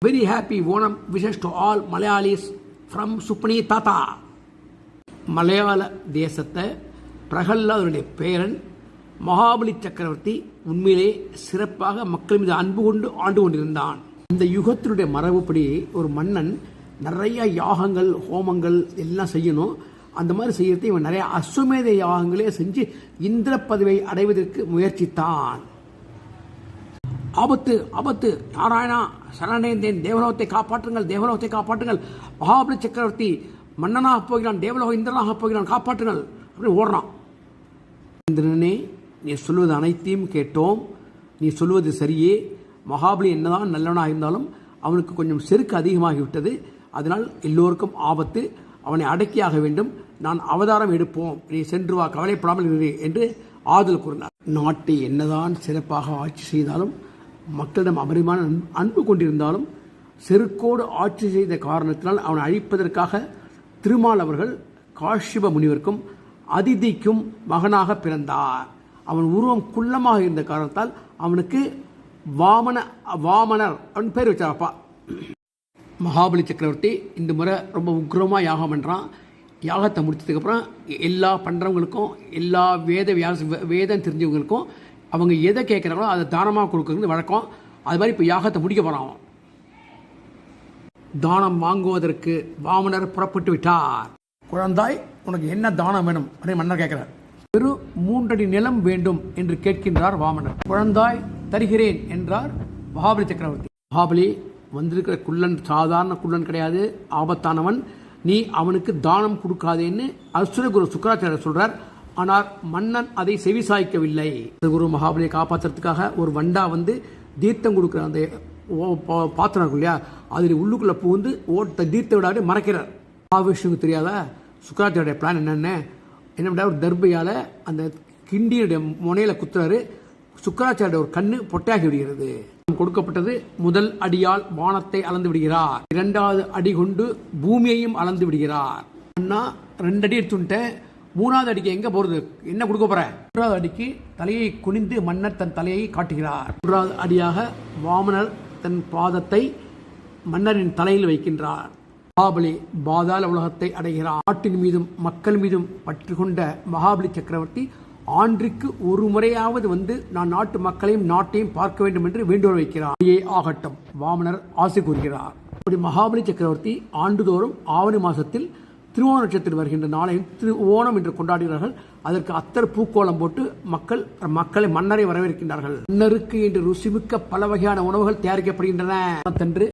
Very happy Onam wishes to all Malayalis from Supani Tata. மலையாள தேசத்தை பிரகல்லாதனுடைய பேரன் மகாபலி சக்கரவர்த்தி உண்மையிலே சிறப்பாக மக்கள் மீது அன்பு கொண்டு ஆண்டு கொண்டிருந்தான். இந்த யுகத்தினுடைய மரபுப்படி ஒரு மன்னன் நிறைய யாகங்கள் ஹோமங்கள் எல்லாம் செய்யணும். அந்த மாதிரி செய்யறது இவன் நிறைய அஸ்வமேத யாகங்களே செஞ்சு இந்திர பதவியை அடைவதற்கு முயற்சித்தான். ஆபத்து ஆபத்து, நாராயணா சரணடைந்தேன், தேவலோகத்தை காப்பாற்றுங்கள், தேவலோகத்தை காப்பாற்றுங்கள், மகாபலி சக்கரவர்த்தி மன்னனாக போகிறான், தேவலோக இந்திரனாக போகிறான், காப்பாற்றுங்கள் அப்படின்னு ஓடுறான். இந்திரனே, நீ சொல்வது அனைத்தையும் கேட்டோம், நீ சொல்வது சரியே. மகாபலி என்னதான் நல்லவனாக இருந்தாலும் அவனுக்கு கொஞ்சம் செருக்கு அதிகமாகிவிட்டது. அதனால் எல்லோருக்கும் ஆபத்து, அவனை அடக்கியாக வேண்டும். நான் அவதாரம் எடுப்போம், நீ சென்று வா, கவலைப்படாமல் இரு என்று ஆறுதல் கூறினார். நாட்டை என்னதான் சிறப்பாக ஆட்சி செய்தாலும் மக்களிடம் அபரிமான அன்பு கொண்டிருந்தாலும் செருக்கோடு ஆட்சி செய்த காரணத்தினால் அவனை அழிப்பதற்காக திருமால் அவர்கள் காஷ்யப முனிவருக்கும் அதிதிக்கும் மகனாக பிறந்தார். அவன் உருவம் குள்ளமாக இருந்த காரணத்தால் அவனுக்கு வாமனர் அவன் பேர் வச்சாரப்பா. மகாபலி சக்கரவர்த்தி இந்த முறை ரொம்ப உக்ரமாக யாகம் பண்ணுறான். யாகத்தை முடிச்சதுக்கப்புறம் எல்லா பண்ணுறவங்களுக்கும் எல்லா வேதம் தெரிஞ்சவங்களுக்கும் அவங்க எதை கேட்குறாங்களோ அதை தானமாக கொடுக்குறது வழக்கம். அது மாதிரி இப்போ யாகத்தை முடிக்க போகிறான். தானம் வாங்குவதற்கு வாமனர் புறப்பட்டு விட்டார். குழந்தாய், உனக்கு என்ன தானம் வேணும் அப்படின்னு மன்னர் கேட்கிறார். வெறும் 3 அடி நிலம் வேண்டும் என்று கேட்கின்றார் வாமனர். குழந்தாய், தருகிறேன் என்றார் மகாபலி சக்கரவர்த்தி. மகாபலி வந்திருக்கிற குள்ளன் சாதாரண குள்ளன் கிடையாது, ஆபத்தானவன். நீ அவனுக்கு தானம் கொடுக்காதேன்னு அசுரகுரு சுக்கராச்சாரியர் சொல்றார். ஆனால் மன்னன் அதை செவிசாய்க்கவில்லை. குரு மகாபலியை காப்பாற்றுறதுக்காக ஒரு வண்டா வந்து தீர்த்தம் கொடுக்குற அந்த பாத்திரம் இல்லையா, அதில் உள்ளுக்குள்ள புகுந்து தீர்த்த விடாது மறைக்கிறார். மகாவிஷ்ணுக்கு தெரியாத சுக்கராச்சாரிய பிளான் என்ன ஒரு தர்பையால் அந்த கிண்டியுடைய முனையில குத்துறாரு. சுக்கராச்சாரிய ஒரு கண்ணு பொட்டையாகி விடுகிறது. கொடுக்கப்பட்டது முதல் அடியால் வானத்தை அளந்து விடுகிறார். 2வது அடி கொண்டு பூமியையும் அளந்து விடுகிறார். அண்ணா 2 அடி எடுத்துட்டேன், 3வது அடிக்கு எங்க போறது, என்ன கொடுக்க போற? 3வது அடிக்கு தலையை குனிந்து மன்னர் தன் தலையை காட்டுகிறார். 3வது அடியாக வாமனர் தன் பாதத்தை மன்னரின் தலையில் வைக்கின்றார். மகாபலி பாதாள உலகத்தை அடைகிறார். நாட்டின் மீதும் மக்கள் மீதும் பற்று கொண்ட மகாபலி சக்கரவர்த்தி ஆண்டுக்கு ஒரு முறையாவது வந்து நான் நாட்டு மக்களையும் நாட்டையும் பார்க்க வேண்டும் என்று வேண்டுகோள் வைக்கிறார். ஆகட்டும், வாமனர் ஆசை கூறுகிறார். அப்படி மகாபலி சக்கரவர்த்தி ஆண்டுதோறும் ஆவணி மாசத்தில் திருவோண நட்சத்திரம் வருகின்ற நாளை ஓணம் என்று கொண்டாடுகிறார்கள். அதற்கு அத்தர் பூக்கோளம் போட்டு மக்களை மன்னரை வரவேற்கின்றார்கள். மன்னருக்கு என்று ருசிமிக்க பல வகையான உணவுகள் தயாரிக்கப்படுகின்றன.